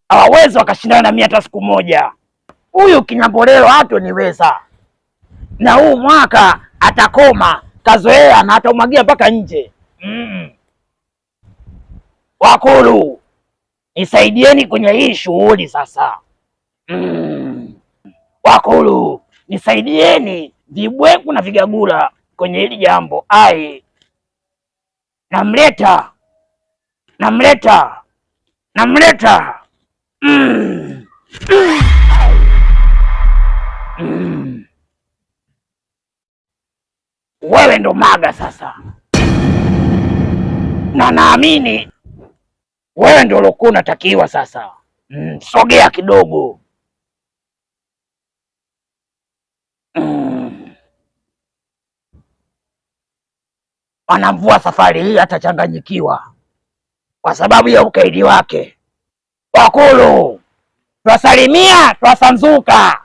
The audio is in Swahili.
hawawezi wakashindana na mimi hata siku moja. Huyu Kinyambolelo hatoniweza, na huu mwaka atakoma, kazoea na ataumwagia mpaka nje. Wakulu, nisaidieni kwenye hii shughuli sasa. Wakulu, nisaidieni vibweku na vigagula kwenye hili jambo. Ai, namleta. Wewe ndo Maga sasa, na naamini wewe ndo ulikuwa unatakiwa sasa. Sogea kidogo. Anamvua safari hii atachanganyikiwa kwa sababu ya ukaidi wake. Wakulu, twasalimia twasanzuka.